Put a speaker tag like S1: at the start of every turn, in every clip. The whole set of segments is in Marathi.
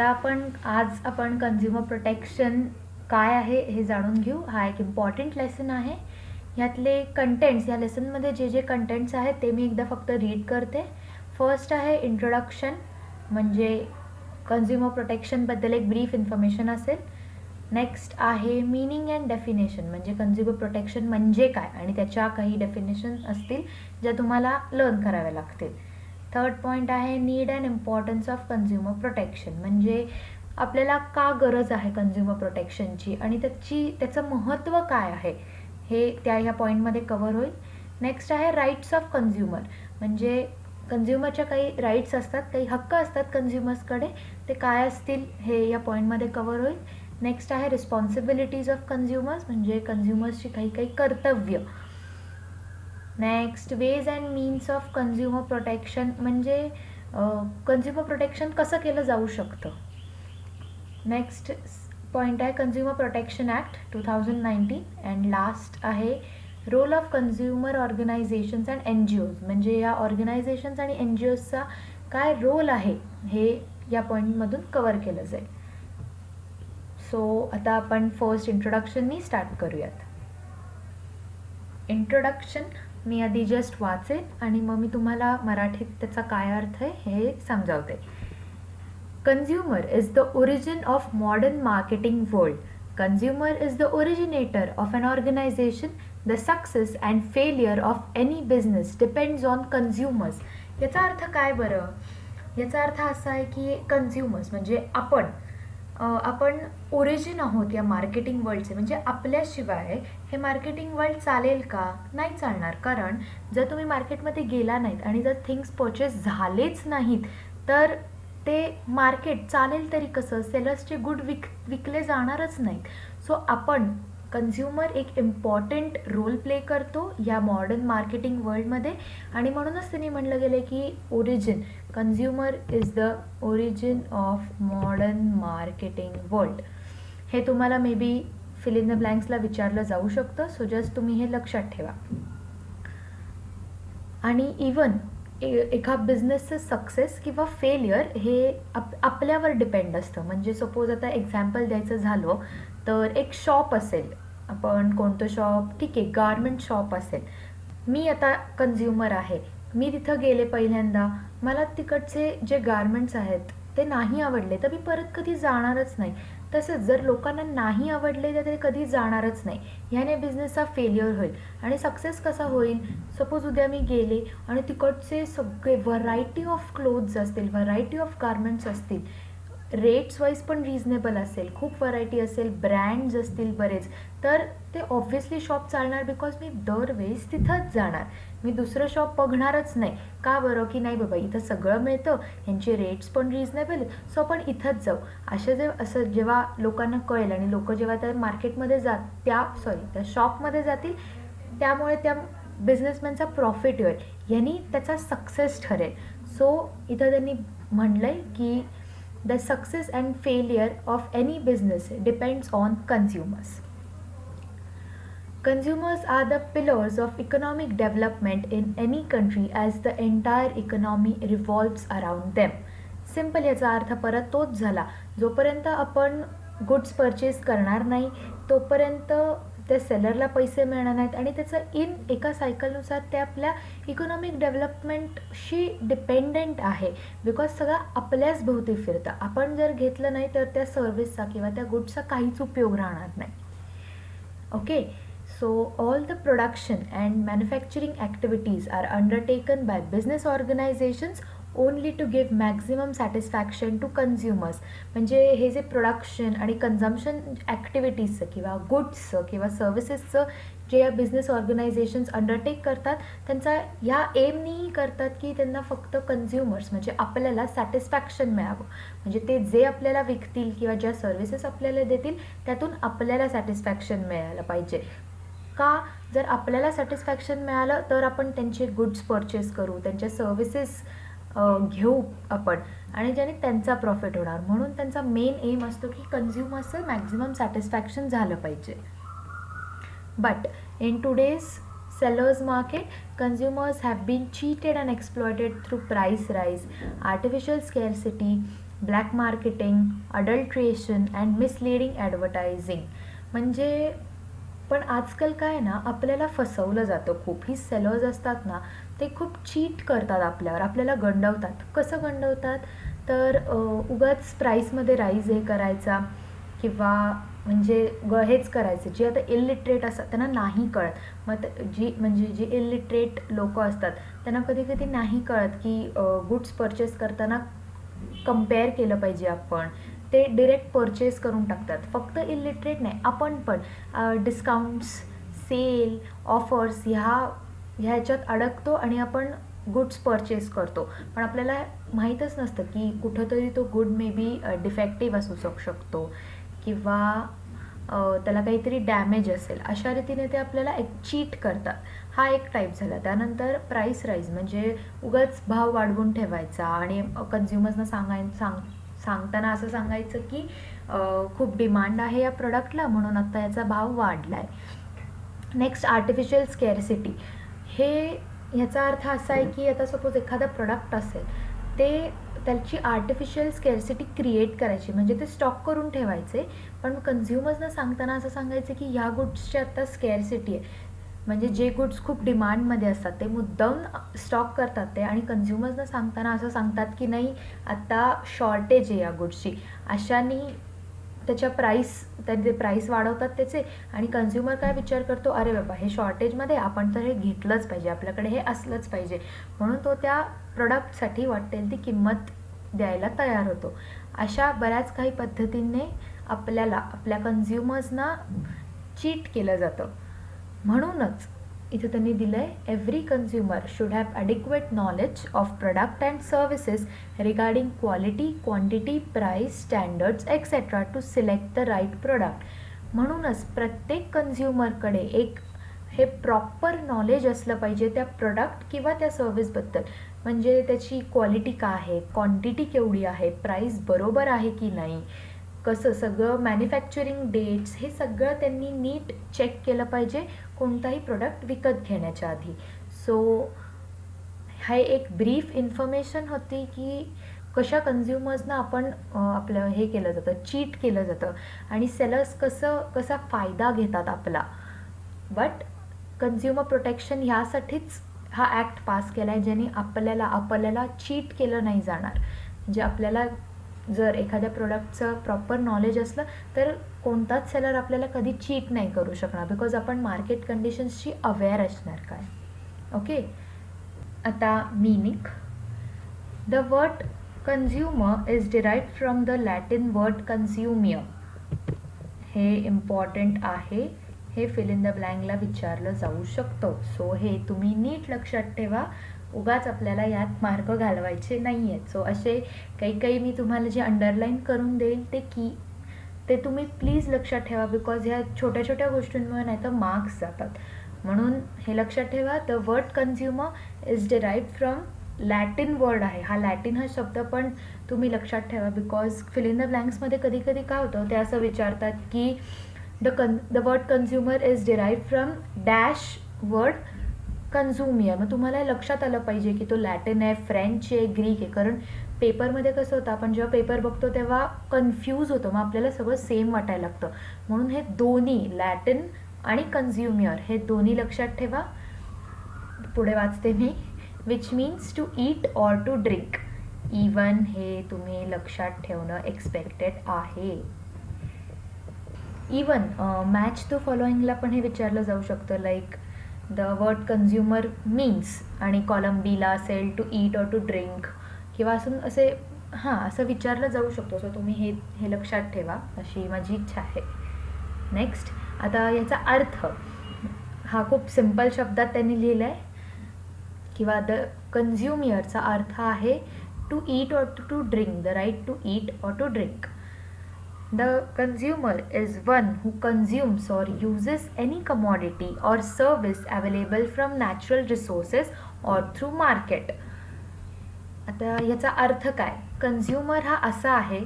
S1: आज आपण कन्झ्युमर प्रोटेक्शन काय आहे हे जाणून घेऊ. हा एक इम्पॉर्टंट लेसन आहे. यातले कंटेंट्स, या लेसनमध्ये जे जे कंटेंट्स आहेत ते मी एकदा फक्त रीड करते. फर्स्ट आहे इंट्रोडक्शन, म्हणजे कन्झ्युमर प्रोटेक्शनबद्दल एक ब्रीफ इन्फॉर्मेशन असेल. नेक्स्ट आहे मीनिंग अँड डेफिनेशन, म्हणजे कन्झ्युमर प्रोटेक्शन म्हणजे काय आणि त्याच्या काही डेफिनेशन असतील ज्या तुम्हाला लर्न कराव्या लागतील. थर्ड पॉईंट आहे need and importance of consumer protection, म्हणजे आपल्याला का गरज आहे कन्झ्युमर प्रोटेक्शनची आणि त्याचं महत्त्व काय आहे हे ह्या पॉईंटमध्ये कव्हर होईल. नेक्स्ट आहे राईट्स ऑफ कन्झ्युमर, म्हणजे कन्झ्युमरच्या काही राईट्स असतात, काही हक्क असतात कन्झ्युमर्सकडे, ते काय असतील हे या पॉईंटमध्ये कव्हर होईल. नेक्स्ट आहे रिस्पॉन्सिबिलिटीज ऑफ कन्झ्युमर्स, म्हणजे कन्झ्युमर्सची काही काही कर्तव्य. Next ways and means of consumer protection, म्हणजे कन्झ्युमर प्रोटेक्शन कसं केलं जाऊ शकतं. नेक्स्ट पॉईंट आहे consumer protection act 2019. And last आहे role of consumer organisations and NGOज, म्हणजे या ऑर्गनायझेशन्स आणि NGOजचा काय रोल आहे हे या पॉईंटमधून कव्हर केलं जाईल. सो आता आपण फर्स्ट इंट्रोडक्शननी स्टार्ट करूयात. इंट्रोडक्शन मी आधी जस्ट वाचेन आणि मग मी तुम्हाला मराठीत त्याचा काय अर्थ आहे हे समजावते. Consumer is the origin of modern marketing world. Consumer is the originator of an organization. The success and failure of any business depends on consumers. याचा अर्थ काय बरं? याचा अर्थ असा आहे की कन्झ्युमर्स म्हणजे आपण ओरिजिन आहोत या मार्केटिंग वर्ल्डचे, म्हणजे आपल्याशिवाय हे मार्केटिंग वर्ल्ड चालेल का? नाही चालणार. कारण जर तुम्ही मार्केटमध्ये गेला नाहीत आणि जर थिंग्स परचेस झालेच नाहीत तर ते मार्केट चालेल तरी कसं? सेलर्सचे गुड विकले जाणारच नाहीत. सो आपण कन्झ्युमर एक इम्पॉर्टंट रोल प्ले करतो या मॉडर्न मार्केटिंग वर्ल्डमध्ये, आणि म्हणूनच त्यांनी म्हटलं गेलं की origin, consumer is the origin of modern marketing world. हे तुम्हाला maybe fill in the ब्लँक्सला विचारलं जाऊ शकतं. सो जस्ट तुम्ही हे लक्षात ठेवा. आणि इवन एका बिझनेसचं सक्सेस किंवा फेलियर हे आपल्यावर डिपेंड असतं. म्हणजे सपोज आता एक्झाम्पल द्यायचं झालं तर एक शॉप असेल, आपण कोणतं शॉप, ठीक आहे, गारमेंट शॉप असेल. मी आता कन्झ्युमर आहे, मी तिथं गेले पहिल्यांदा, मला तिकडचे जे गारमेंट्स आहेत ते नाही आवडले तर मी परत कधी जाणारच नाही. तसंच जर लोकांना नाही आवडले तर ते कधी जाणारच नाही. ह्याने बिझनेसचा फेलियर होईल. आणि सक्सेस कसा होईल? सपोज उद्या मी गेले आणि तिकडचे सगळे व्हरायटी ऑफ क्लोथ्स असतील, व्हरायटी ऑफ गारमेंट्स असतील, रेट्स वाईज पण रिजनेबल असेल, खूप व्हरायटी असेल, ब्रँड्स असतील बरेच, तर ते ऑब्व्हियसली शॉप चालणार. बिकॉज मी दरवेळेस तिथंच जाणार, मी दुसरं शॉप बघणारच नाही. का बरं? की नाही बाबा इथं सगळं मिळतं, यांचे रेट्स पण रिजनेबल, सो आपण इथंच जाऊ. असं जेव्हा लोकांना कळेल आणि लोक जेव्हा त्या मार्केटमध्ये त्या शॉपमध्ये जातील, त्यामुळे त्या बिझनेसमॅनचा प्रॉफिट होईल, यांनी त्याचा सक्सेस ठरेल. सो इथं त्यांनी म्हणलं आहे की the success and failure of any business depends on consumers. Consumers are the pillars of economic development in any country as the entire economy revolves around them. Simple याचा अर्थ परत तोच झाला. जोपर्यंत आपण गुड्स परचेस करणार नाही तोपर्यंत त्या सेलरला पैसे मिळणार नाहीत आणि त्याचं एका सायकलनुसार ते आपल्या इकॉनॉमिक डेव्हलपमेंटशी डिपेंडेंट आहे. बिकॉज सगळं आपल्याच भोवती फिरतं. आपण जर घेतलं नाही तर त्या सर्व्हिसचा किंवा त्या गुड्सचा काहीच उपयोग राहणार नाही. Okay, so all the production and manufacturing activities are undertaken by business organisations only to give maximum satisfaction to consumers. म्हणजे हे जे प्रोडक्शन आणि कन्झम्पशन ॲक्टिव्हिटीजचं किंवा गुड्सचं किंवा सर्व्हिसेसचं जे या बिझनेस ऑर्गनायझेशन्स अंडरटेक करतात, त्यांचा ह्या एमनीही करतात की त्यांना फक्त कन्झ्युमर्स म्हणजे आपल्याला सॅटिस्फॅक्शन मिळावं. म्हणजे ते जे आपल्याला विकतील किंवा ज्या सर्व्हिसेस आपल्याला देतील त्यातून आपल्याला सॅटिस्फॅक्शन मिळालं पाहिजे. का? जर आपल्याला सॅटिस्फॅक्शन मिळालं तर आपण त्यांचे गुड्स परचेस करू, त्यांच्या सर्व्हिसेस घेऊ आपण, आणि ज्याने त्यांचा प्रॉफिट होणार. म्हणून त्यांचा मेन एम असतो की कन्झ्युमर्सचं मॅक्झिमम सॅटिस्फॅक्शन झालं पाहिजे. But in today's sellers market, consumers have been cheated and exploited through price rise, artificial scarcity, black marketing, adulteration and misleading advertising. म्हणजे पण आजकाल काय ना, आपल्याला फसवलं जातं खूप. ही सेलर्स असतात ना, ते खूप चीट करतात आपल्यावर, आपल्याला गंडवतात. कसं गंडवतात? तर उगाच प्राईसमध्ये राईज हे करायचा, किंवा म्हणजे हेच करायचे. जे आता इलिटरेट असतात त्यांना नाही कळत. मग जी इलिटरेट लोक असतात त्यांना कधी कधी नाही कळत की गुड्स परचेस करताना कम्पेअर केलं पाहिजे आपण. ते डिरेक्ट परचेस करून टाकतात. फक्त इलिटरेट नाही, आपण पण डिस्काउंट्स, सेल, ऑफर्स ह्याच्यात अडकतो आणि आपण गुड्स परचेस करतो. पण आपल्याला माहीतच नसतं की कुठंतरी तो गुड मे बी डिफेक्टिव्ह असू शकतो, किंवा त्याला काहीतरी डॅमेज असेल. अशा रीतीने ते आपल्याला एक चीट करतात. हा एक टाईप झाला. त्यानंतर प्राईस राईज, म्हणजे उगाच भाव वाढवून ठेवायचा आणि कन्झ्युमर्सना सांगताना असं सांगायचं की खूप डिमांड आहे या प्रोडक्टला म्हणून आता याचा भाव वाढला आहे. Next, artificial scarcity. ह्याचा अर्थ असा आहे की आता सपोज एखादा प्रोडक्ट असेल, त्याची आर्टिफिशियल स्केअरसिटी क्रिएट करायची, म्हणजे ते स्टॉक करून ठेवायचे. पण कन्झ्युमर्सना सांगताना असं सांगायचं की ह्या गुड्सची आता स्केअरसिटी आहे. म्हणजे जे गुड्स खूप डिमांडमध्ये असतात ते मुद्दाम स्टॉक करतात ते, आणि कन्झ्युमर्सना सांगताना असं सांगतात की नाही, आता शॉर्टेज आहे या गुड्सची. अशाने त्याच्या प्राईस वाढवतात त्याचे, आणि कन्झ्युमर काय विचार करतो, अरे बाबा हे शॉर्टेजमध्ये, आपण तर हे घेतलंच पाहिजे, आपल्याकडे हे असलंच पाहिजे, म्हणून तो त्या प्रोडक्टसाठी वाटेल ती किंमत द्यायला तयार होतो. अशा बऱ्याच काही पद्धतींनी आपल्या कन्झ्युमर्सना चीट केलं जातं. म्हणूनच इथे त्यांनी दिलं आहे, every consumer should have adequate knowledge of product and services regarding quality, quantity, price, standards etcetera to select the right product. म्हणूनच प्रत्येक कन्झ्युमरकडे हे प्रॉपर नॉलेज असलं पाहिजे त्या प्रोडक्ट किंवा त्या सर्व्हिसबद्दल. म्हणजे त्याची क्वालिटी काय आहे, क्वांटिटी केवढी आहे, प्राईस बरोबर आहे की नाही, कसं सगळं मॅन्युफॅक्चरिंग डेट्स, हे सगळं त्यांनी नीट चेक केलं पाहिजे कोणताही प्रोडक्ट विकत घेण्याच्या आधी. सो हा एक ब्रीफ इन्फॉर्मेशन होती की कशा कन्झ्युमर्सना आपण आपलं हे केलं जातं, चीट केलं जातं, आणि सेलर्स कसा फायदा घेतात आपला. बट कन्झ्युमर प्रोटेक्शन ह्यासाठीच हा ॲक्ट पास केला आहे, ज्याने आपल्याला चीट केलं नाही जाणार. म्हणजे आपल्याला जर एखाद्या प्रोडक्टचं प्रॉपर नॉलेज असलं तर कोणताच सेलर आपल्याला कधी चीट नाही करू शकणार, बिकॉज आपण मार्केट कंडिशन्सची अवेअर असणार काय. ओके, आता meaning. The word consumer is derived from the Latin word consumere. हे इम्पॉर्टंट आहे, हे फिल इन द ब्लँकला विचारलं जाऊ शकतं. सो हे तुम्ही नीट लक्षात ठेवा, उगाच आपल्याला यात मार्क घालवायचे नाही आहेत. सो असे काही मी तुम्हाला जे अंडरलाईन करून देईल ते तुम्ही प्लीज लक्षात ठेवा, बिकॉज ह्या छोट्या छोट्या गोष्टींमुळे नाही तर मार्क्स जातात. म्हणून हे लक्षात ठेवा, the word consumer is derived from Latin word आहे. हा लॅटिन हा शब्द पण तुम्ही लक्षात ठेवा, बिकॉज फिल इन द ब्लँक्समध्ये कधी कधी काय होतं, ते असं विचारतात की the word consumer is derived from dash word consumere. मग तुम्हाला लक्षात आलं पाहिजे की तो लॅटिन आहे, फ्रेंच आहे, ग्रीक आहे. कारण पेपरमध्ये कसं होतं, आपण जेव्हा पेपर बघतो तेव्हा कन्फ्यूज होतं, मग आपल्याला सगळं सेम वाटायला लागतं. म्हणून हे दोन्ही लॅटिन आणि कन्झ्युमियर हे दोन्ही लक्षात ठेवा. पुढे वाचते मी, which means to eat or to drink. Even हे तुम्ही लक्षात ठेवणं एक्सपेक्टेड आहे. इवन मॅच द फॉलोइंगला पण हे विचारलं जाऊ शकतं, like the word consumer means आणि कॉलम बीला असेल to eat or to drink, किंवा असं विचारलं जाऊ शकतो. सो तुम्ही हे लक्षात ठेवा, अशी माझी इच्छा आहे. नेक्स्ट, आता याचा अर्थ हा खूप सिम्पल शब्दात त्यांनी लिहिला आहे, किंवा द कन्झ्युमियरचा अर्थ आहे to eat or to drink, the right to eat or to drink. The consumer is one who consumes or uses any commodity or service available from natural resources or through market. आता याचा अर्थ काय? कन्झ्युमर हा असा आहे,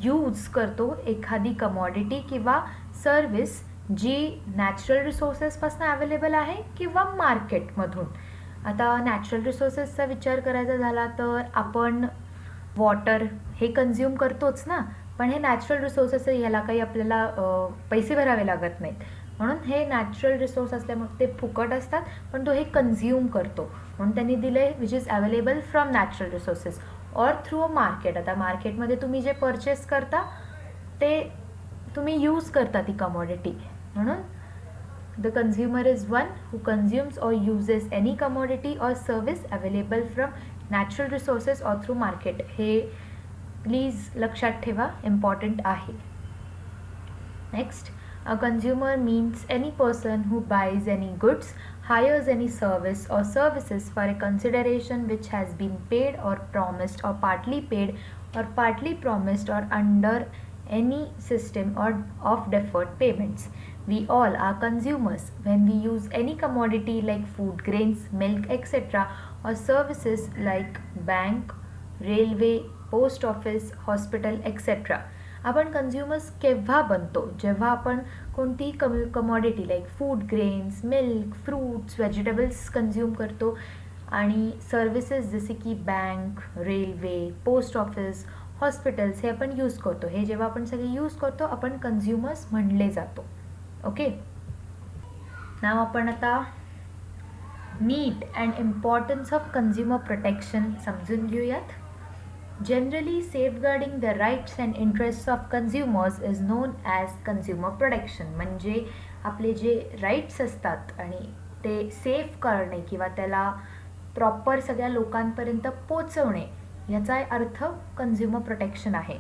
S1: यूज करतो एखादी कमॉडिटी किंवा सर्विस जी नॅचरल रिसोर्सेसपासून अवेलेबल आहे किंवा मार्केटमधून. आता नॅचरल रिसोर्सेसचा विचार करायचा झाला तर आपण वॉटर हे कन्झ्युम करतोच ना, पण हे नॅचरल रिसोर्सेस आहे, ह्याला काही आपल्याला पैसे भरावे लागत नाहीत. म्हणून हे नॅचरल रिसोर्स असल्यामुळे ते फुकट असतात, पण तो हे कन्झ्युम करतो. म्हणून त्यांनी दिलं आहे which is available from natural resources or through a market. आता मार्केटमध्ये तुम्ही जे परचेस करता ते तुम्ही यूज करता ती कमोडिटी. म्हणून the consumer is one who consumes or uses any commodity or service available from natural resources or through market. हे प्लीज लक्षात ठेवा, इम्पॉर्टंट आहे. Next, a consumer means any person who buys any goods, hires any service or services for a consideration which has been paid or promised or partly promised or under any system or of deferred payments. We all are consumers when we use any commodity like food, grains, milk, etc. or services like bank, railway, post office, hospital, etc. आपण कन्झ्युमर्स केव्हा बनतो? जेव्हा आपण कोणतीही commodity like food, grains, milk, fruits, vegetables consume करतो आणि सर्व्हिसेस जसे की bank, railway, post office, hospitals हे आपण यूज करतो. हे जेव्हा आपण सगळे यूज करतो आपण कन्झ्युमर्स म्हणले जातो. ओके, नाव आपण आता need and importance of consumer protection समजून घेऊयात. Generally, safeguarding the rights and interests of consumers is known as consumer protection. म्हणजे आपले जे राईट्स असतात आणि ते सेफ करणे किंवा त्याला प्रॉपर सगळ्या लोकांपर्यंत पोचवणे याचा अर्थ कन्झ्युमर प्रोटेक्शन आहे.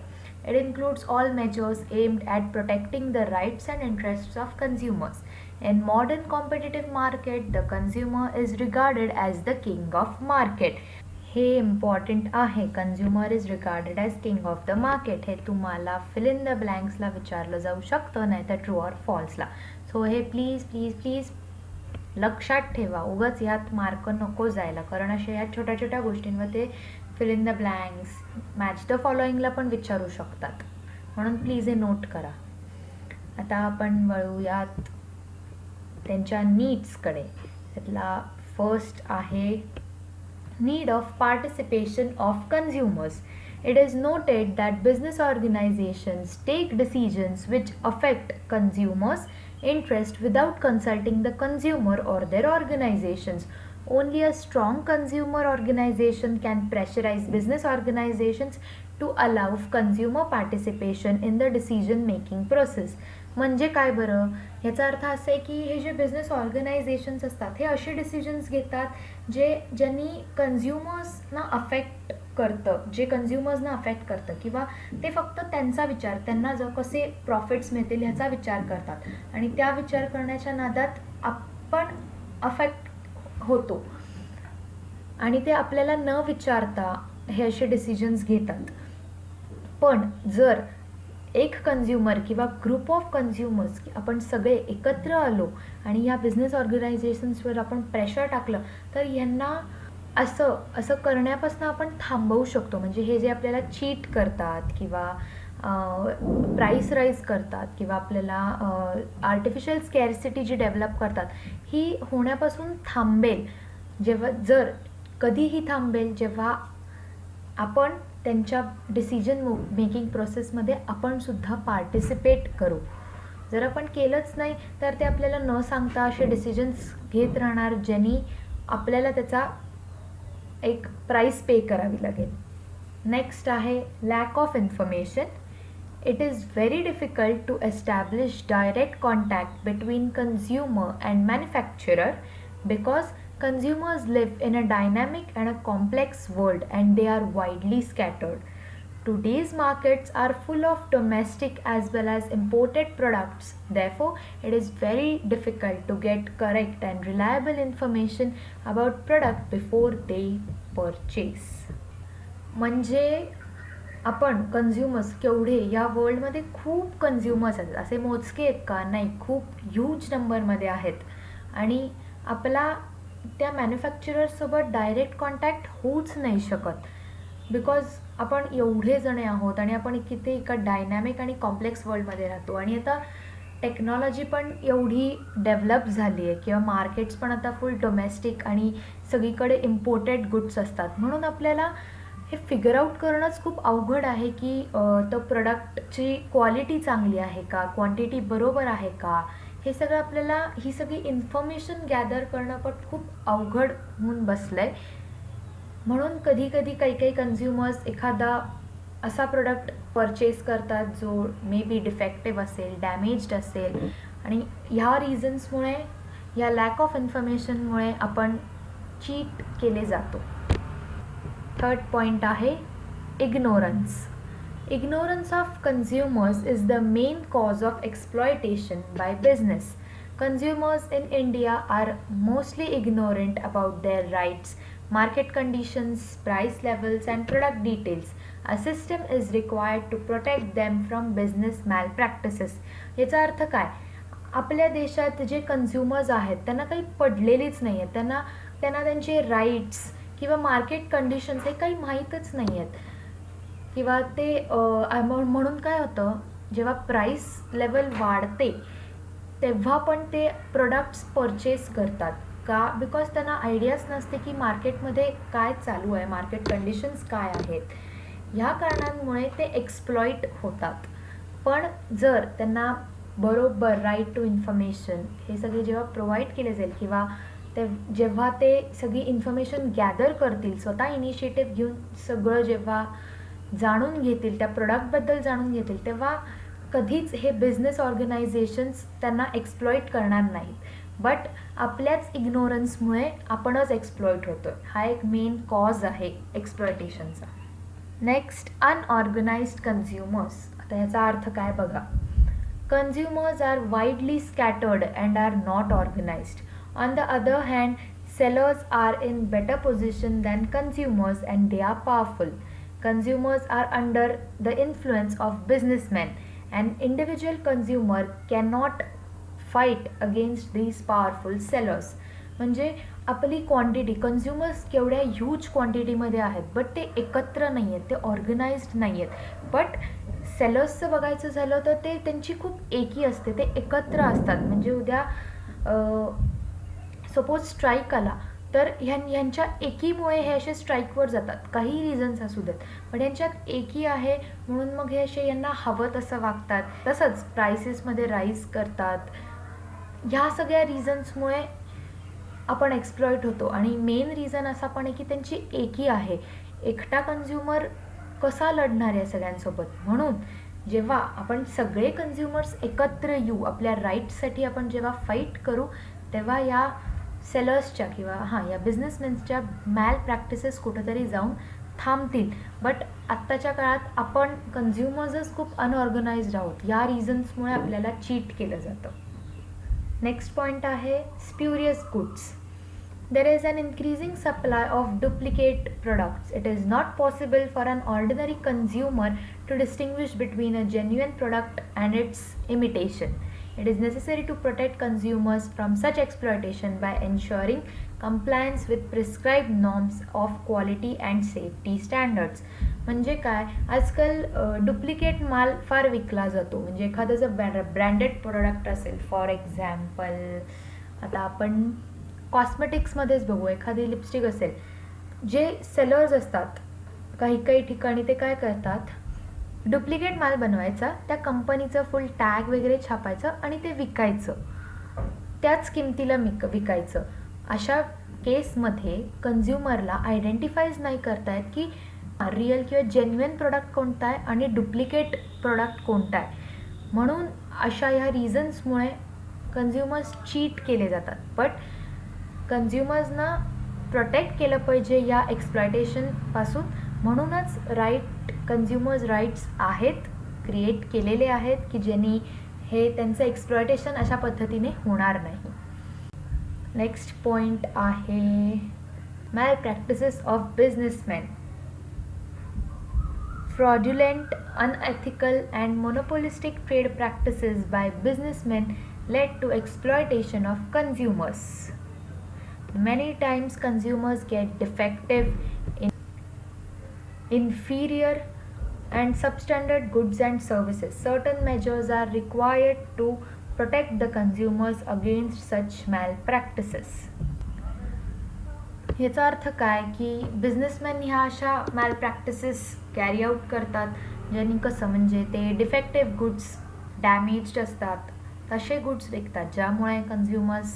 S1: It includes all measures aimed at protecting the rights and interests of consumers. In modern competitive market, the consumer is regarded as the king of market. हे इम्पॉर्टंट आहे. Consumer is regarded as king of the market. हे तुम्हाला फिल इन द ब्लँक्सला विचारलं जाऊ शकतं, नाही तर ट्रू ऑर फॉल्सला. सो हे प्लीज प्लीज प्लीज लक्षात ठेवा. उगाच यात मार्क नको जायला, कारण अशा या छोट्या छोट्या गोष्टींवर ते fill in the blanks, match the फॉलोइंगला पण विचारू शकतात. म्हणून प्लीज हे नोट करा. आता आपण वळूयात त्यांच्या नीड्सकडे. त्यातला फर्स्ट आहे need of participation of consumers. It is noted that business organizations take decisions which affect consumers' interest without consulting the consumer or their organizations. Only a strong consumer organization can pressurize business organizations to allow consumer participation in the decision making process. म्हणजे काय बरं? याचा अर्थ असा आहे की हे जे बिझनेस ऑर्गनायझेशन्स असतात हे असे डिसिजन्स घेतात ज्यांनी कन्झ्युमर्सना अफेक्ट करतं, जे कन्झ्युमर्सना अफेक्ट करतं, किंवा ते फक्त त्यांचा विचार, त्यांना कसे प्रॉफिट्स मिळतील ह्याचा विचार करतात आणि त्या विचार करण्याच्या नादात आपण अफेक्ट होतो आणि ते आपल्याला न विचारता हे असे डिसिजन्स घेतात. पण जर एक कन्झ्युमर किंवा ग्रुप ऑफ कन्झ्युमर्स आपण सगळे एकत्र आलो आणि या बिझनेस ऑर्गनायझेशन्सवर आपण प्रेशर टाकलं तर यांना असं करण्यापासून आपण थांबवू शकतो. म्हणजे हे जे आपल्याला चीट करतात किंवा प्राईस राईज करतात किंवा आपल्याला आर्टिफिशियल स्कॅरसिटी जी डेव्हलप करतात ही होण्यापासून थांबेल. कधीही थांबेल जेव्हा आपण त्यांच्या डिसिजन मेकिंग प्रोसेसमध्ये आपण सुद्धा पार्टिसिपेट करू. जर आपण केलंच नाही तर ते आपल्याला न सांगता असे डिसिजन्स घेत राहणार ज्यांनी आपल्याला त्याचा एक प्राईस पे करावी लागेल. नेक्स्ट आहे lack of information. It is very difficult to establish direct contact between consumer and manufacturer because consumers live in a dynamic and a complex world and they are widely scattered. Today's markets are full of domestic as well as imported products. Therefore, it is very difficult to get correct and reliable information about product before they purchase. म्हणजे आपण कन्झ्युमर्स केवढे या वर्ल्डमध्ये खूप कन्झ्युमर्स आहेत, असे मोजके आहेत का? नाही, खूप ह्यूज नंबरमध्ये आहेत आणि आपला त्या मॅन्युफॅक्चरर्ससोबत डायरेक्ट कॉन्टॅक्ट होऊच नाही शकत बिकॉज आपण एवढे जणे आहोत आणि आपण किती एका डायनॅमिक आणि कॉम्प्लेक्स वर्ल्डमध्ये राहतो आणि आता टेक्नॉलॉजी पण एवढी डेव्हलप झाली आहे किंवा मार्केट्स पण आता फुल डोमेस्टिक आणि सगळीकडे इम्पोर्टेड गुड्स असतात. म्हणून आपल्याला हे फिगर आउट करणंच खूप अवघड आहे की तो प्रोडक्टची क्वालिटी चांगली आहे का, क्वांटिटी बरोबर आहे का, हे सगळं आपल्याला ही सगळी इन्फॉर्मेशन गॅदर करणं पण खूप अवघड होऊन बसलं आहे. म्हणून कधी कधी काही काही कन्झ्युमर्स एखादा असा प्रोडक्ट परचेस करतात जो मे बी डिफेक्टिव्ह असेल, डॅमेज्ड असेल, आणि ह्या रिझन्समुळे, या लॅक ऑफ इन्फॉर्मेशनमुळे आपण चीट केले जातो. थर्ड पॉइंट आहे ignorance. Ignorance of consumers is the main cause of exploitation by business. Consumers in India are mostly ignorant about their rights, market conditions, price levels, and product details. A system is required to protect them from business malpractices. याचा अर्थ काय? आपल्या देशात जे कन्झ्युमर्स आहेत त्यांना काही पडलेलीच नाही आहेत, त्यांना त्यांचे राईट्स किंवा मार्केट कंडिशन्स हे काही माहीतच नाही आहेत. किंवा ते म्हणून काय होतं, जेव्हा प्राईस लेवल वाढते तेव्हा पण ते प्रोडक्ट्स परचेस करतात का, बिकॉज त्यांना आयडियाच नसते की मार्केटमध्ये काय चालू आहे, मार्केट कंडिशन्स काय आहेत. ह्या कारणांमुळे ते एक्सप्लॉइट होतात. पण जर त्यांना बरोबर राईट टू इन्फॉर्मेशन हे सगळे जेव्हा प्रोव्हाइड केले जाईल, किंवा जेव्हा ते सगळी इन्फॉर्मेशन गॅदर करतील, स्वतः इनिशिएटिव्ह घेऊन सगळं जेव्हा जाणून घेतील, त्या प्रोडक्टबद्दल जाणून घेतील, तेव्हा कधीच हे बिझनेस ऑर्गनायझेशन्स त्यांना एक्सप्लॉइट करणार नाहीत. बट आपल्याच इग्नोरन्समुळे आपणच एक्सप्लॉइट होतो. हा एक मेन कॉज आहे एक्सप्लॉयटेशनचा. Next, unorganised consumers. आता याचा अर्थ काय बघा. Consumers are widely scattered and are not organised. On the other hand, sellers are in better position than consumers and they are powerful. Consumers are under the influence of businessmen. An individual consumer cannot fight against these powerful sellers. म्हणजे आपली क्वांटिटी, कन्झ्युमर्स केवढ्या ह्यूज क्वांटिटीमध्ये आहेत, बट ते एकत्र नाही आहेत, ते ऑर्गनाइज्ड नाही आहेत. बट सेलर्सचं बघायचं झालं तर ते त्यांची खूप एकी असते, ते एकत्र असतात. म्हणजे उद्या सपोज स्ट्राईक आला तर ह्यांच्या एकीमुळे हे असे स्ट्राईकवर जातात, काही रिझन्स असू देत, पण यांच्यात एकी आहे म्हणून मग हे असे यांना हवं तसं वागतात. तसंच प्राइसेसमध्ये राईज करतात. ह्या सगळ्या रिझन्समुळे आपण एक्सप्लॉइट होतो. आणि मेन रिझन असा पण आहे की त्यांची एकी आहे. एकटा कन्झ्युमर कसा लढणार या सगळ्यांसोबत. म्हणून जेव्हा आपण सगळे कन्झ्युमर्स एकत्र येऊ, आपल्या राईट्ससाठी आपण जेव्हा फाईट करू, तेव्हा या सेलर्सच्या किंवा या बिझनेसमॅन्सच्या मॅल प्रॅक्टिसेस कुठंतरी जाऊन थांबतील. बट आत्ताच्या काळात आपण कन्झ्युमर्सच खूप अनऑर्गनाइज्ड आहोत. या रिझन्समुळे आपल्याला चीट केलं जातं. नेक्स्ट पॉईंट आहे स्प्युरियस goods. There is an increasing supply of duplicate products. It is not possible for an ordinary consumer to distinguish between a genuine product and its imitation. It is necessary to protect consumers from such exploitation by ensuring compliance with prescribed norms of quality and safety standards. म्हणजे काय, आजकाल डुप्लिकेट माल फार विकला जातो. म्हणजे एखादं जर ब्रँडेड प्रोडक्ट असेल, फॉर एक्झाम्पल आता आपण कॉस्मेटिक्समध्येच बघू, एखादी लिपस्टिक असेल, जे सेलर्स असतात काही काही ठिकाणी ते काय करतात, डुप्लिकेट माल बनवायचा, त्या कंपनीचं फुल टॅग वगैरे छापायचं आणि ते विकायचं, त्याच किमतीला विकायचं. अशा केसमध्ये कन्झ्युमरला आयडेंटिफाईज नाही करतायत की रिअल किंवा जेन्युइन प्रोडक्ट कोणता आहे आणि डुप्लिकेट प्रोडक्ट कोणता आहे. म्हणून अशा ह्या रिझन्समुळे कन्झ्युमर्स चीट केले जातात. बट कन्झ्युमर्सना प्रोटेक्ट केलं पाहिजे या एक्सप्लॉयटेशनपासून. म्हणूनच कन्झ्युमर्स राईट्स आहेत, क्रिएट केलेले आहेत की ज्यांनी हे त्यांचं एक्सप्लॉयटेशन अशा पद्धतीने होणार नाही. नेक्स्ट पॉईंट आहे malpractices of businessman. Fraudulent, unethical and monopolistic trade practices by businessmen led to exploitation of consumers. Many times consumers get defective, inferior and substandard goods and services. Certain measures are required to protect the consumers against such malpractices. याचा अर्थ काय की बिझनेसमॅन ह्या अशा मॅल प्रॅक्टिसेस कॅरी आऊट करतात, ज्यांनी कसं म्हणजे ते डिफेक्टिव्ह गुड्स, डॅमेज्ड असतात तसे गुड्स विकतात, ज्यामुळे कन्झ्युमर्स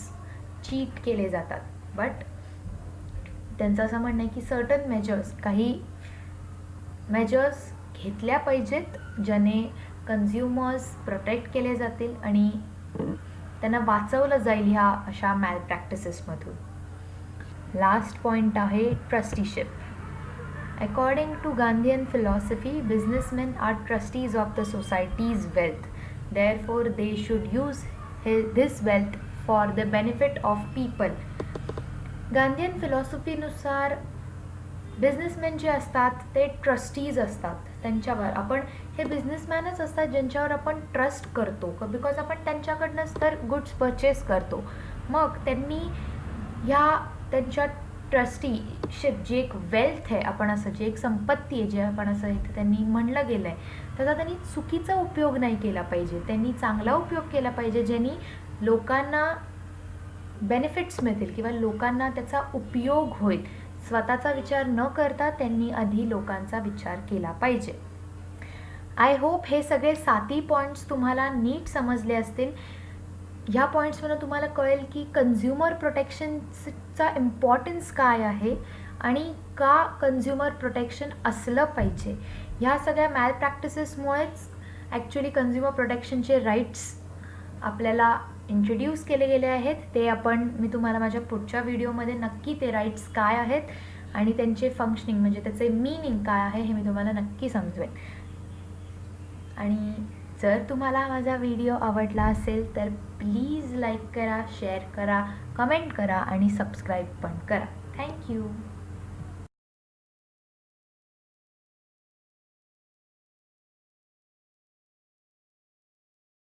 S1: चीट केले जातात. बट त्यांचं असं म्हणणं आहे की सर्टन मेजर्स, काही मेजर्स घेतल्या पाहिजेत ज्याने कन्झ्युमर्स प्रोटेक्ट केले जातील आणि त्यांना वाचवलं जाईल ह्या अशा मॅल प्रॅक्टिसेसमधून. लास्ट पॉइंट आहे trusteeship. According to Gandhian philosophy, businessmen are trustees of the society's wealth. Therefore, they should use this wealth for the benefit of people. Gandhian फिलॉसॉफीनुसार बिझनेसमॅन जे असतात ते ट्रस्टीज असतात. त्यांच्यावर आपण, हे बिझनेसमॅनच असतात ज्यांच्यावर आपण ट्रस्ट करतो, बिकॉज आपण त्यांच्याकडनंच तर गुड्स परचेस करतो. मग त्यांनी ह्या त्यांच्या ट्रस्टीशिप, जी एक वेल्थ आहे, आपण असं जे एक संपत्ती आहे, जे आपण असं इथे त्यांनी म्हणलं गेलं आहे, त्याचा त्यांनी चुकीचा उपयोग नाही केला पाहिजे. त्यांनी चांगला उपयोग केला पाहिजे, ज्यांनी लोकांना बेनिफिट्स मिळतील किंवा लोकांना त्याचा उपयोग होईल. स्वतःचा विचार न करता त्यांनी आधी लोकांचा विचार केला पाहिजे. आय होप हे सगळे 7 पॉईंट्स तुम्हाला नीट समजले असतील. ह्या पॉईंट्समधून तुम्हाला कळेल की कन्झ्युमर प्रोटेक्शनचा इम्पॉर्टन्स काय आहे आणि का कन्झ्युमर प्रोटेक्शन असलं पाहिजे. ह्या सगळ्या मॅल प्रॅक्टिसेसमुळेच ॲक्च्युली कन्झ्युमर प्रोटेक्शनचे राईट्स आपल्याला इंट्रोड्यूस केले गेले आहेत. ते मी तुम्हाला माझ्या पुढच्या व्हिडिओमध्ये नक्की ते राईट्स काय आहेत आणि त्यांचे फंक्शनिंग म्हणजे त्याचे मीनिंग काय आहे हे मी तुम्हाला नक्की समजवेन. आणि जर तुम्हाला माझा व्हिडिओ आवडला असेल तर प्लीज लाईक करा, शेअर करा, कमेंट करा आणि सबस्क्राईब पण करा. थँक्यू.